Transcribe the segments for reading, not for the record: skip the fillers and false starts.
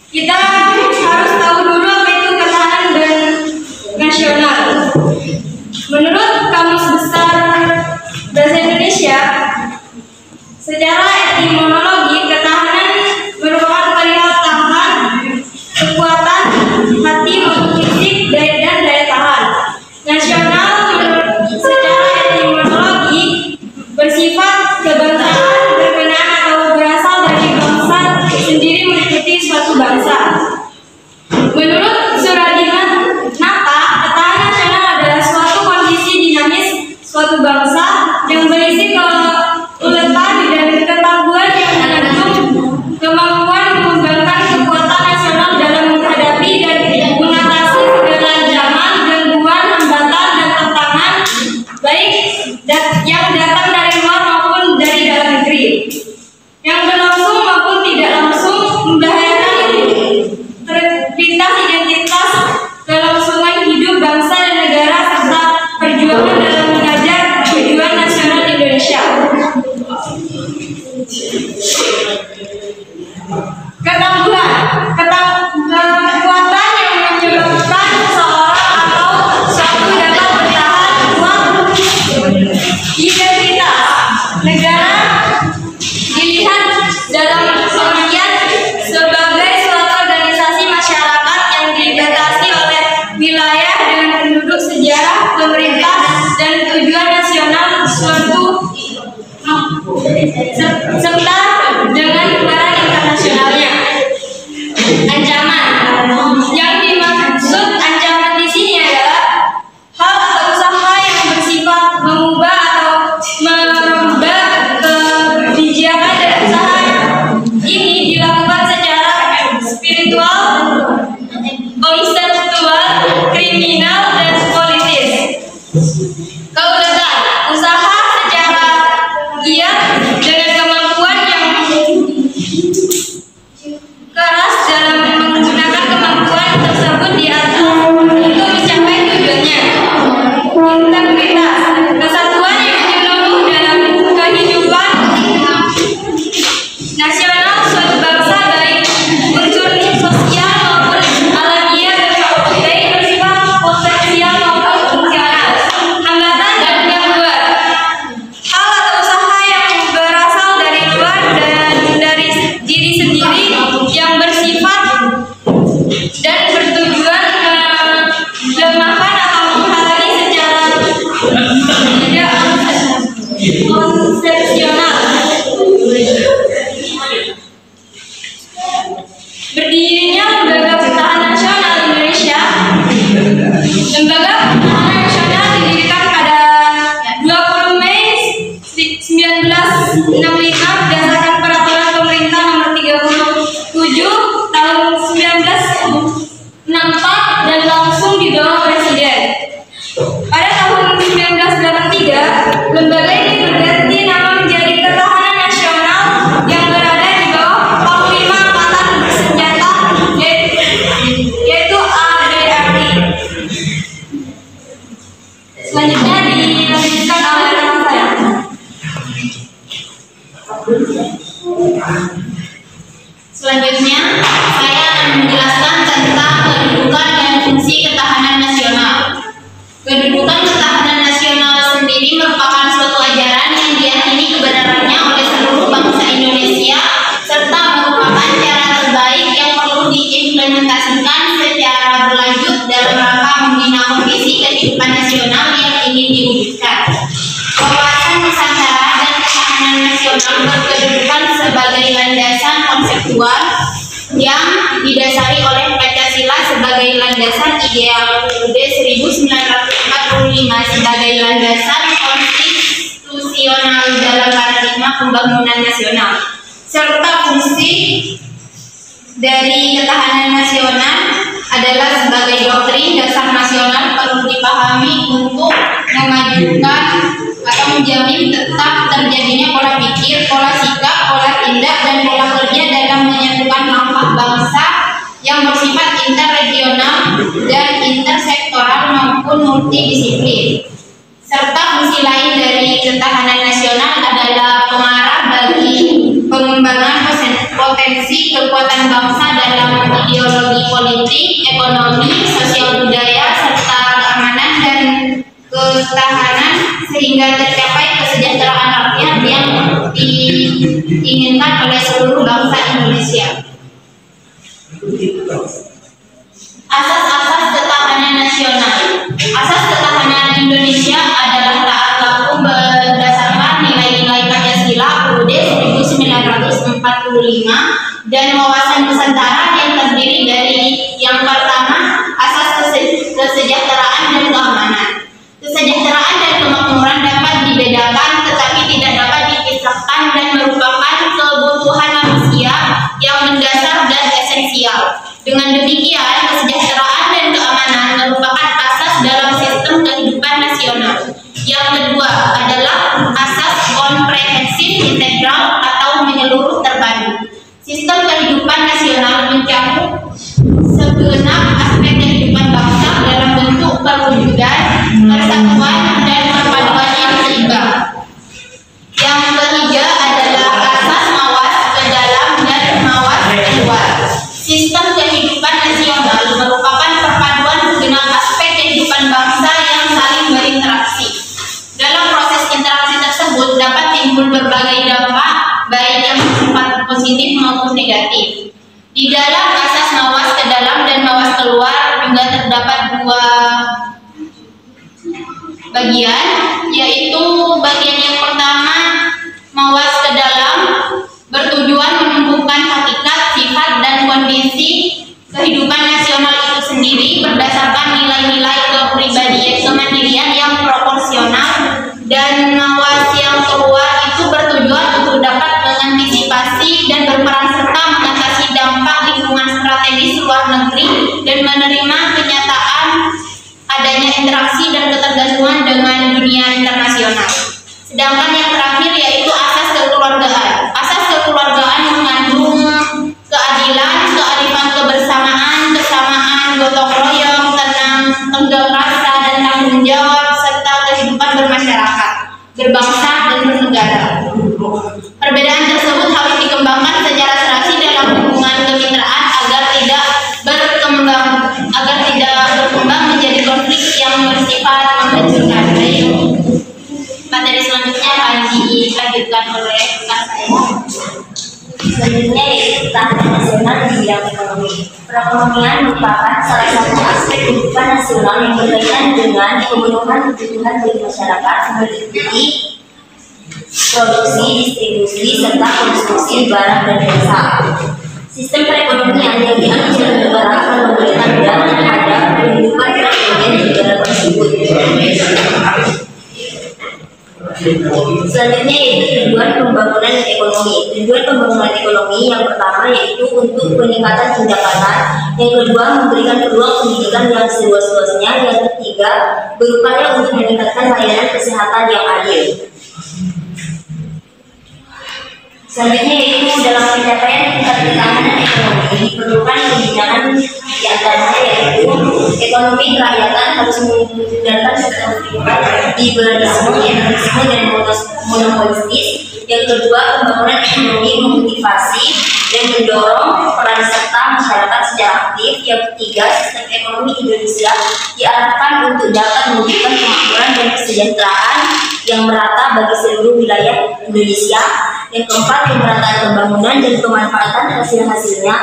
Kita harus tahu dulu apa itu ketahanan dan nasional. Menurut Kamus Besar Bahasa Indonesia, secara etimologi, ketahanan merupakan perihal tahan, kekuatan hati maupun fisik dan daya tahan. Nasional secara etimologi bersifat kebangsaan, berkenaan atau berasal dari bangsa sendiri meliputi suatu bangsa. Menurut Suradinata, ketahanan nasional adalah suatu kondisi dinamis suatu bangsa yang berisi keuletan dan ketangguhan yang mengandung kemampuan mengembangkan kekuatan nasional dalam menghadapi dan mengatasi segala ancaman, gangguan, hambatan, dan tantangan baik yang datang dari luar maupun dari dalam negeri, yang berlangsung maupun tidak langsung membahayakan integritas identitas kelangsungan hidup bangsa dan negara serta perjuangan dalam mengajar tujuan nasional Indonesia. Ketangguhan, kekuatan yang menyebabkan seseorang atau suatu dapat bertahan kuat. Identitas negara dilihat dalam pengertian sebagai suatu organisasi masyarakat yang dibatasi oleh wilayah dengan penduduk, sejarah, pemerintah, dan tujuan nasional suatu serta dengan peran internasionalnya. Ancaman yang dimaksud ancaman di sini adalah hal atau usaha yang bersifat mengubah atau merubah kebijakan dan usaha ini dilakukan secara spiritual, konseptual, kriminal, dan politis. Keuletan usaha secara giat dengan kemampuan yang keras dalam menggunakan kemampuan tersebut di atas untuk mencapai tujuannya. Integritas kesatuan yang menyeluruh dalam kehidupan nasional suatu bangsa baik unsur sosial maupun alamiah baik bersifat potensial maupun fungsional. Hambatan dan gangguan hal atau usaha yang berasal dari luar dan dari diri sendiri yang bersifat dan bertujuan melemahkan atau menghalangi secara tidak konsepsional. Berdirinya Lembaga Pertahanan Nasional Indonesia. Lembaga Pertahanan Nasional didirikan pada 20 Mei 1965 berdasarkan Peraturan Pemerintah Nomor 37 Tahun 1964 dan langsung didorong Presiden. Pada tahun 1983, lembaga ini berganti nama menjadi Ketahanan Nasional yang berada di bawah Panglima Angkatan Bersenjata yaitu ABRI. Selanjutnya dilanjutkan oleh rekan saya. Selanjutnya, saya akan menjelaskan tentang kedudukan dan fungsi ketahanan nasional. Kedudukan ketahanan nasional sendiri merupakan suatu ajaran yang diyakini kebenarannya oleh seluruh bangsa Indonesia serta merupakan cara terbaik yang perlu diimplementasikan secara berlanjut dalam rangka membina kondisi kehidupan nasional yang ingin diwujudkan. Wawasan Nusantara dan ketahanan nasional berkedudukan sebagai landasan konseptual yang didasari oleh Pancasila sebagai landasan ideal UUD 1945 sebagai landasan konstitusional dalam paradigma pembangunan nasional, serta fungsi dari ketahanan nasional adalah sebagai doktrin dasar nasional perlu dipahami untuk memajukan atau menjamin tetap terjadinya pola pikir, pola sikap, pola tindak, dan pola kerja dalam menyatukan langkah bangsa yang bersifat interregional dan intersektoral maupun multidisiplin. Serta fungsi lain dari ketahanan nasional adalah pengarah bagi pengembangan potensi kekuatan bangsa dalam ideologi politik, ekonomi, sosial budaya, serta keamanan dan ketahanan sehingga tercapai kesejahteraan rakyat yang diinginkan oleh seluruh bangsa Indonesia. Asas-asas ketahanan nasional. Asas ketahanan Indonesia adalah taat laku berdasarkan nilai-nilai Pancasila UUD 1945 dan wawasan Nusantara yang terdiri dari yang pertama, asas kesejahteraan dan keamanan. Kesejahteraan dan kemakmuran dapat dibedakan tetapi tidak dapat dipisahkan dan merupakan kebutuhan manusia yang mendasar dan esensial. Dengan demikian, kesejahteraan dan keamanan merupakan asas dalam sistem kehidupan nasional. Yang kedua adalah asas komprehensif integral atau menyeluruh terpadu. Sistem kehidupan nasional mencakup segenap aspek kehidupan bangsa dalam bentuk perwujudan, persatuan, dan perpaduan yang seimbang. Yang ketiga adalah asas mawas ke dalam dan mawas keluar. Sistem kehidupan nasional merupakan perpaduan segenap aspek kehidupan bangsa yang saling berinteraksi. Dalam proses interaksi tersebut dapat timbul berbagai dampak, baik yang bersifat positif maupun negatif. Di dalam asas mawas ke dalam dan mawas keluar juga terdapat dua bagian, yaitu bagian yang pertama, mawas ke dalam, bertujuan menumbuhkan hakikat, sifat, dan kondisi kehidupan nasional itu sendiri berdasarkan nilai-nilai kepribadian kemandirian yang proporsional, dan mawas yang keluar itu bertujuan untuk dapat mengantisipasi dan berperan serta mengatasi dampak lingkungan strategis luar negeri dan menerima kenyataan adanya interaksi dan ketergantungan dengan dunia internasional. Sedangkan yang terakhir yaitu asas kekeluargaan. Asas kekeluargaan mengandung keadilan, kearifan kebersamaan, kesamaan, gotong royong, tenggang rasa dan tanggung jawab serta kehidupan bermasyarakat, berbangsa dan bernegara. Perbedaan tersebut harus dikembangkan secara serasi dalam hubungan kemitraan agar tidak berkembang menjadi konflik yang bersifat menghancurkan. Materi selanjutnya akan dilanjutkan oleh rekan saya. Selanjutnya yaitu ketahanan nasional di bidang ekonomi. Perekonomian merupakan salah satu aspek kehidupan nasional yang berkaitan dengan pemenuhan kebutuhan bagi masyarakat meliputi produksi, distribusi, serta konsumsi barang dan jasa. Sistem perekonomian yang dianut oleh negara akan memberikan dampak terhadap kehidupan perekonomian di negara tersebut. Selanjutnya yaitu tujuan pembangunan ekonomi. Tujuan pembangunan ekonomi yang pertama yaitu untuk peningkatan pendapatan, yang kedua memberikan peluang pendidikan yang seluas-luasnya, yang ketiga berupaya untuk meningkatkan layanan kesehatan yang adil. Selanjutnya yaitu dalam pencapaian tingkat ketahanan ekonomi diperlukan kebijakan diantaranya yaitu ekonomi kerakyatan harus menghindarkan sistem kehidupan liberalisme, anarkisme, dan monopolistis. Yang kedua, pembangunan ekonomi memotivasi dan mendorong peran serta masyarakat secara aktif. Yang ketiga, sistem ekonomi Indonesia diarahkan untuk dapat mewujudkan kemakmuran dan kesejahteraan yang merata bagi seluruh wilayah Indonesia. Yang keempat, pemerataan pembangunan dan pemanfaatan hasil-hasilnya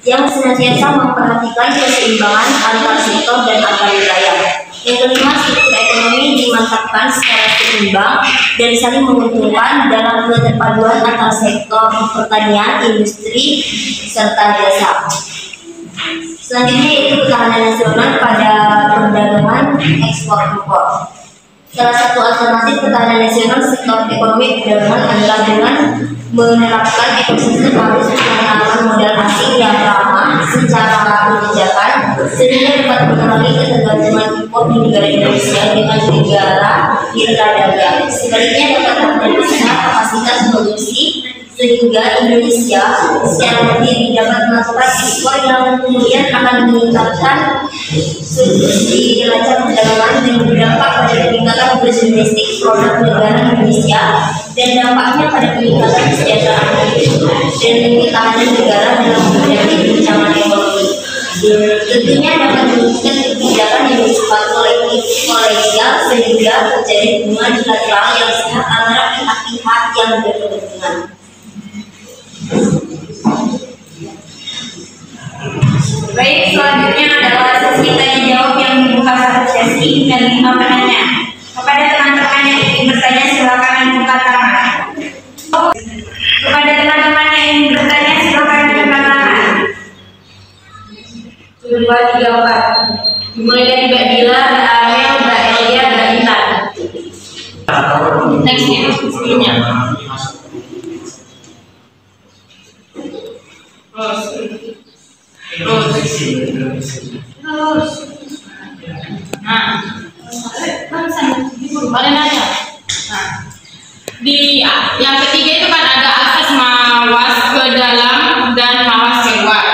yang senantiasa memperhatikan keseimbangan antar sektor dan antar wilayah. Yang kelima, struktur ekonomi dimantapkan secara seimbang dan saling menguntungkan dalam keterpaduan antar sektor pertanian, industri, serta jasa. Selanjutnya yaitu ketahanan nasional pada perdagangan ekspor-impor. Salah satu alternatif ketahanan nasional sektor ekonomi perdagangan adalah dengan menerapkan ekosistem arus penanaman modal asing yang ramah secara kebijakan sehingga dapat mengurangi ketergantungan impor di negara Indonesia dengan negara mitra dagang. Sebaliknya dapat memperbesar kapasitas produksi sehingga Indonesia secara mandiri dapat melakukan ekspor yang kemudian akan meningkatkan surplus di neraca perdagangan dan berdampak pada peningkatan beras domestik produk negara Indonesia dan dampaknya pada peningkatan kesejahteraan dan ketahanan negara dalam menghadapi guncangan ekonomi. Tentunya dapat mewujudkan kebijakan yang bersifat kolegial sehingga terjadi hubungan bilateral yang sehat antara pihak-pihak yang berkepentingan. Baik, selanjutnya adalah sesi tanya jawab yang membuka satu sesi dan 5 penanya. Kepada teman-teman yang ingin bertanya silakan membuka tangan. Kepada teman-teman yang ingin bertanya silakan membuka tangan. 1, 2, 3, 4. Dimulai dari Mbak Dila, Mbak Amel, Mbak Elia, Mbak Intan. Nextnya, sebelumnya. Terus. Nah, boleh nanya. Nah, di yang ketiga itu kan ada akses mawas ke dalam dan mawas keluar.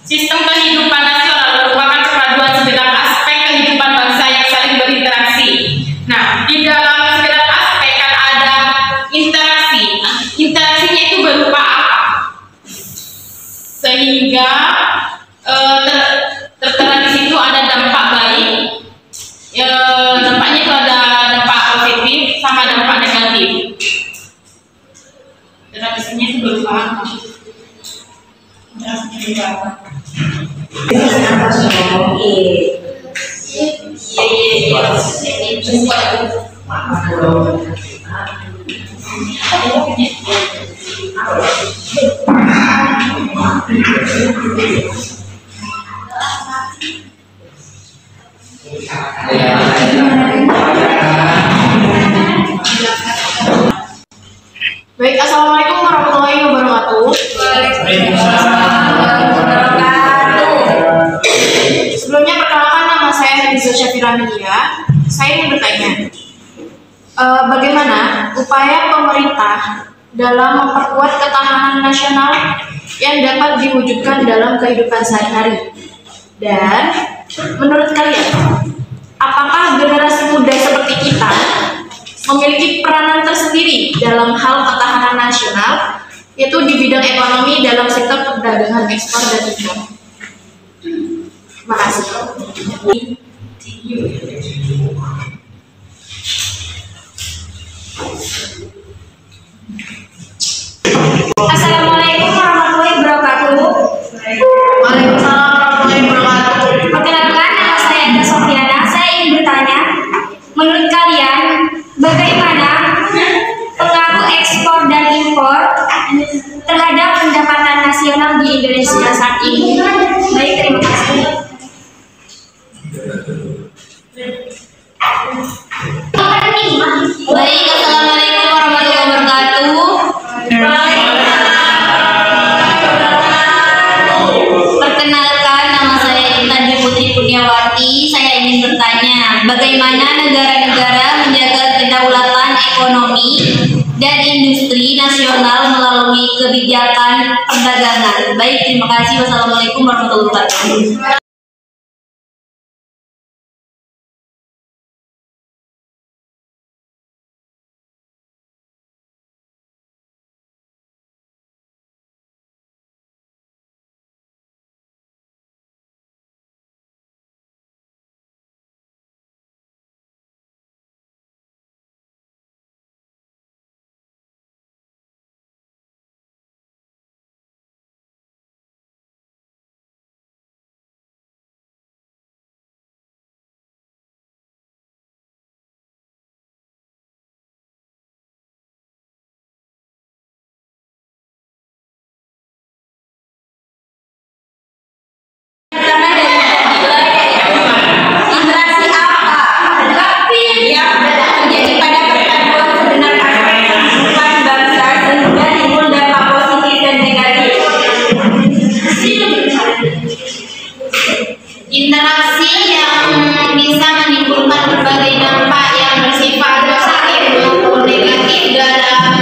Sistem kehidupan nasional merupakan kepaduan segenap aspek kehidupan bangsa yang saling berinteraksi. Nah, di dalam segenap aspek kan ada interaksi. Interaksinya itu berupa apa? Sehingga tertera di situ ada dampak baik. Dampaknya itu ada dampak positif sama dampak negatif. Interaksinya itu berupa apa? Interaksinya berupa apa? Baik, assalamualaikum warahmatullahi wabarakatuh. Sebelumnya perkenalkan, nama saya Hadiza Syafira Media. Saya ingin bertanya, bagaimana upaya pemerintah dalam memperkuat ketahanan nasional yang dapat diwujudkan dalam kehidupan sehari-hari? Dan menurut kalian, apakah generasi muda seperti kita memiliki peranan tersendiri dalam hal ketahanan nasional, yaitu di bidang ekonomi dalam sektor perdagangan ekspor dan impor? Terima kasih. Assalamualaikum warahmatullahi wabarakatuh. Waalaikumsalam warahmatullahi wabarakatuh. Perkenalkan, nama saya Enda Sofiana. Saya ingin bertanya, menurut kalian bagaimana pengaruh ekspor dan impor terhadap pendapatan nasional di Indonesia saat ini? Baik, terima kasih. Baik, assalamualaikum warahmatullahi wabarakatuh. Perkenalkan, nama saya Intan Putri Punyawati. Saya ingin bertanya, bagaimana negara-negara menjaga kedaulatan ekonomi dan industri nasional melalui kebijakan perdagangan? Baik, terima kasih. Wassalamualaikum warahmatullahi wabarakatuh. Interaksi yang bisa menimbulkan berbagai dampak yang bersifat positif maupun negatif dalam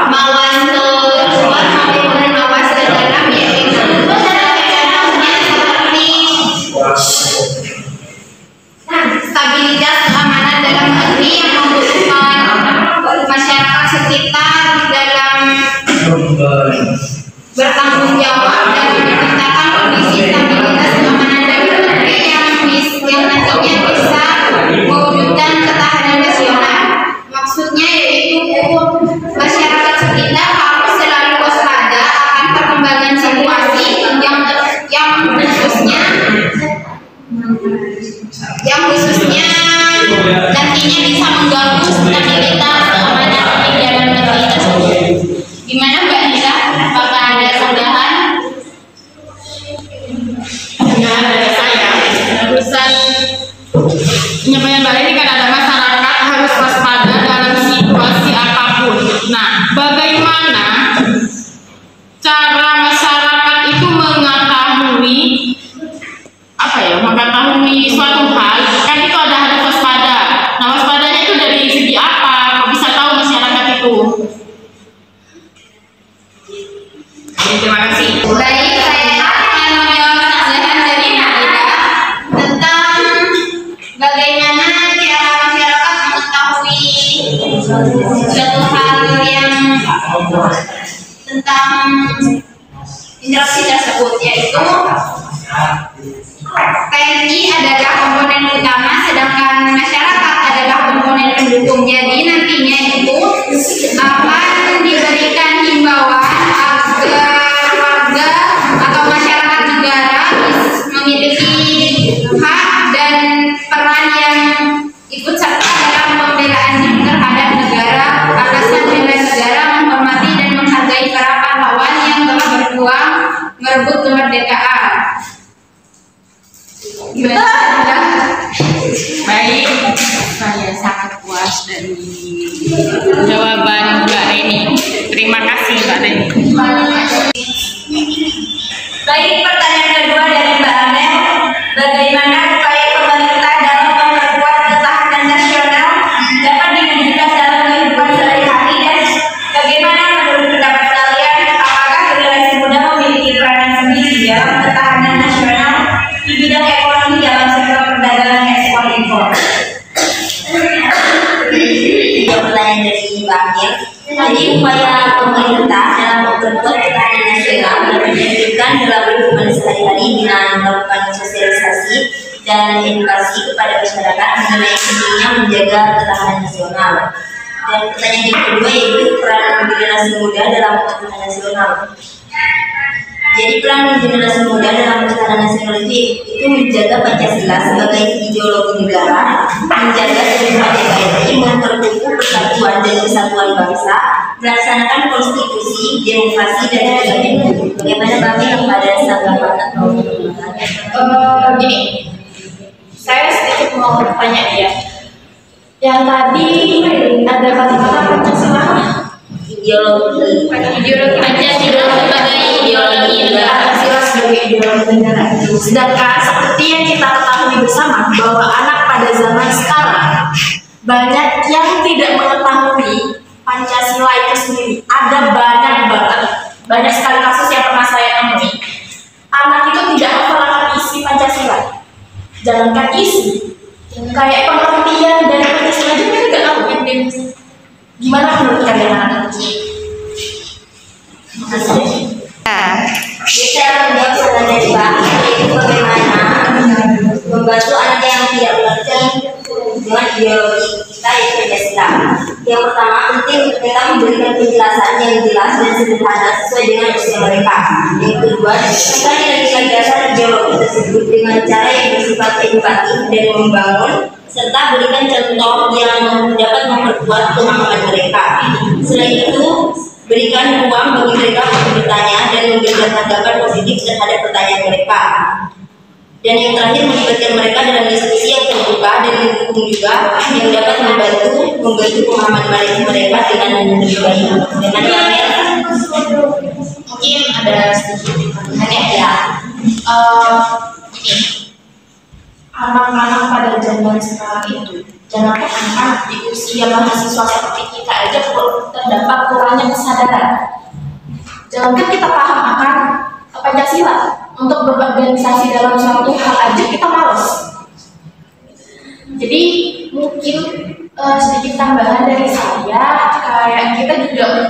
mawas ke luar maupun mawas ke dalam, yaitu contohnya seperti stabilitas keamanan dalam negeri yang membutuhkan masyarakat sekitar dalam bertanggung jawab dan menciptakan kondisi stabilitas keamanan Nah, dari saya, urusan penyampaian Mbak ini kan ada masyarakat harus waspada dalam situasi apapun. Nah, bagaimana cara masyarakat itu mengetahui suatu hal, kan itu ada harus waspada. Nah, waspadanya itu dari segi apa? Kok bisa tahu masyarakat itu? Terima kasih. Baik, saya akan menjawab pertanyaan dari Nabila tentang bagaimana cara masyarakat mengetahui suatu hal yang tentang interaksi tersebut, yaitu TNI adalah komponen utama, sedangkan masyarakat adalah komponen pendukung. Jadi nantinya itu akan diberikan himbauan agar warga atau masyarakat negara memiliki hak dan peran yang ikut serta dalam pembelaan terhadap negara. Alasan bela negara menghormati dan menghargai para pahlawan yang telah berjuang merebut kemerdekaan. Baik, saya sangat puas dari jawaban Mbak Reni. Terima kasih Mbak Reni. Baik, pertanyaan kedua dari Mbak Amel, bagaimana upaya pemerintah dalam memperkuat ketahanan nasional dapat diwujudkan dalam kehidupan sehari-hari, dan bagaimana menurut pendapat kalian, apakah generasi muda memiliki peranan sendiri dalam ketahanan nasional di bidang ekonomi dalam sektor perdagangan ekspor impor? Pertanyaan dari Mbak Amir. Jadi upaya pemerintah dalam memperkuat ketahanan nasional diwujudkan dalam kehidupan sehari-hari dengan melakukan sosialisasi dan edukasi kepada masyarakat mengenai pentingnya menjaga ketahanan nasional. Dan pertanyaan yang kedua yaitu peran generasi muda dalam ketahanan nasional. Jadi peran generasi muda dalam ketahanan nasional itu menjaga Pancasila sebagai ideologi negara, menjaga demokrasi NKRI, memperkuat persatuan dan kesatuan bangsa, melaksanakan konstitusi, demokrasi dan negara. Bagaimana kami kepada tanggapan atau Gini, saya sedikit mau bertanya ya. Yang tadi ada kata-kata Pancasila, ideologi Pancasila sebagai ideologi negara. Pancasila sebagai ideologi negara. Sedangkan seperti yang kita ketahui bersama bahwa anak pada zaman sekarang banyak yang tidak mengetahui Pancasila itu sendiri. Ada banyak sekali kasus yang pernah saya temui. Anak itu tidak hafal akan isi Pancasila. Jangankan isi, kayak pengertian dari Pancasila aja mereka nggak tahu kan. Gimana menurut kalian anak kecil? Bisa menjawab pertanyaan dari Mbak Amir, yaitu bagaimana membantu anak yang tidak mengerti dengan ideologi kita yaitu Pancasila. Yang pertama, penting untuk kita memberikan penjelasan yang jelas dan sederhana sesuai dengan usia mereka. Yang kedua, kita nilai-nilai dasar ideologi tersebut dengan cara yang bersifat edukatif dan membangun, serta berikan contoh yang dapat memperkuat pemahaman mereka. Selain itu, berikan ruang bagi mereka untuk bertanya dan memberikan tanggapan positif terhadap pertanyaan mereka. Dan yang terakhir, melibatkan mereka dalam diskusi yang terbuka dan mendukung juga yang dapat membantu pemahaman mereka dengan lebih baik. Mungkin ada sedikit pertanyaan ya. Ini anak-anak pada zaman sekarang itu, jangan anak-anak di usia mahasiswa seperti kita aja terdapat kurangnya kesadaran. Jangankan kita paham akan Pancasila, untuk berorganisasi dalam suatu hal aja kita malas. Jadi mungkin sedikit tambahan dari saya, kayak kita juga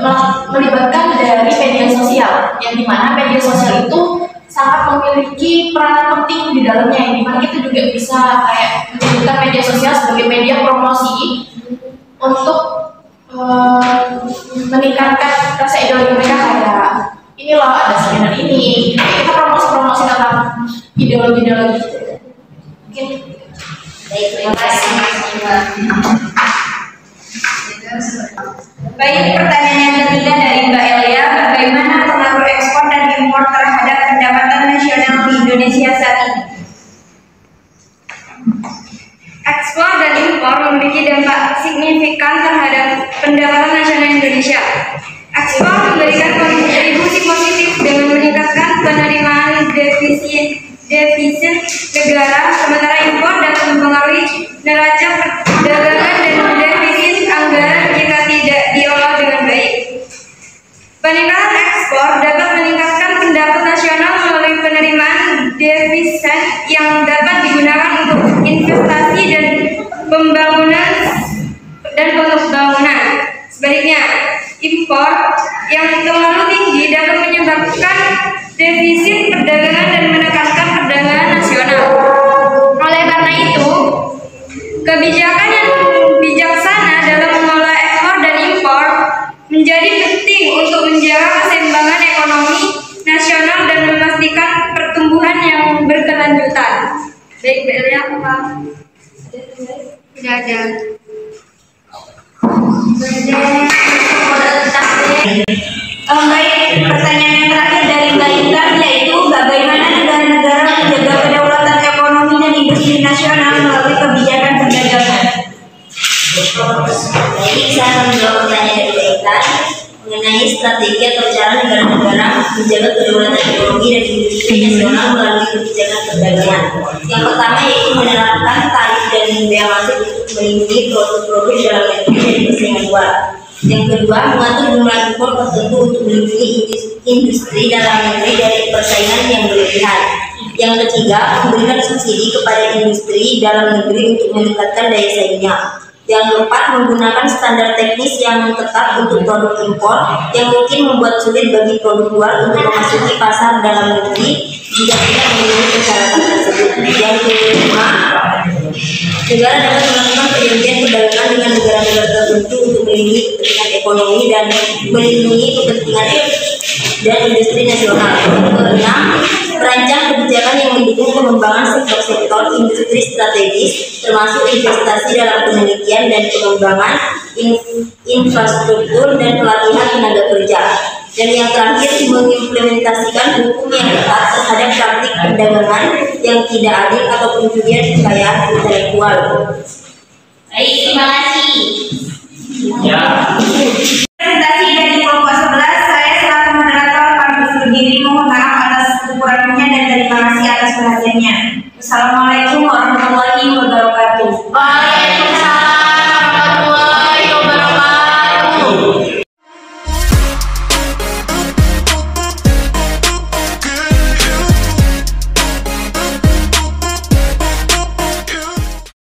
melibatkan dari media sosial, yang dimana media sosial itu sangat memiliki peran penting di dalamnya, yang dimana kita juga bisa kayak menjadikan media sosial sebagai media promosi untuk meningkatkan rasa ideologi mereka, kayak ini loh ada seminar ini, kita promosi tentang ideologi itu. Mungkin Baik, terima kasih. Baik, pertanyaan yang ketiga dari Mbak Elia, bagaimana pengaruh ekspor dan impor terhadap pendapatan nasional signifikan terhadap pendapatan nasional Indonesia. Ekspor memberikan kontribusi positif dengan meningkatkan penerimaan defisit negara, sementara impor dapat mempengaruhi neraca perdagangan dan defisit anggaran jika tidak diolah dengan baik. Peningkatan ekspor dapat meningkatkan pendapatan nasional melalui penerimaan defisit yang dapat digunakan untuk investasi dan pembangunan. Sebaliknya, impor yang terlalu tinggi dapat menyebabkan defisit perdagangan dan menekankan perdagangan nasional. Oleh karena itu, kebijakan yang bijaksana dalam mengelola ekspor dan impor menjadi penting untuk menjaga keseimbangan ekonomi nasional dan memastikan pertumbuhan yang berkelanjutan. Baik, Belia, apa? Tidak ada. Baik, pertanyaan yang terakhir dari Mbak Intan, yaitu bagaimana negara-negara menjaga kedaulatan ekonomi dan industri nasional melalui kebijakan perdagangan. Jadi saya menjawab pertanyaan dari Mbak Intan mengenai strategi atau cara negara-negara menjaga kedaulatan ekonomi dan industri nasional melalui kebijakan perdagangan. Yang pertama yaitu menerapkan tarif dan bea masuk untuk melindungi produk-produk dalam negeri dari persaingan luar. Yang kedua, mengatur jumlah impor tertentu untuk melindungi industri dalam negeri dari persaingan yang berlebihan. Yang ketiga, memberikan subsidi kepada industri dalam negeri untuk meningkatkan daya saingnya. Yang keempat, menggunakan standar teknis yang ketat untuk produk impor yang mungkin membuat sulit bagi produk luar untuk memasuki pasar dalam negeri jika tidak memenuhi persyaratan tersebut. Yang kelima, negara dapat melakukan perjanjian perdagangan dengan negara-negara tertentu untuk melindungi kepentingan ekonomi dan melindungi kepentingan dan industri nasional. Yang keenam, merancang kebijakan yang mendukung pengembangan sektor-sektor industri strategis termasuk investasi dalam penelitian dan pengembangan infrastruktur dan pelatihan tenaga kerja. Dan yang terakhir, mengimplementasikan hukum yang ketat terhadap praktik perdagangan yang tidak adil atau pencurian kekayaan intelektual. Baik, terima kasih. Presentasi dari kelompok 11, saya selaku moderator pamit undur diri, mohon maaf atas kekurangannya dan terima kasih atas perhatiannya. Assalamualaikum warahmatullahi wabarakatuh.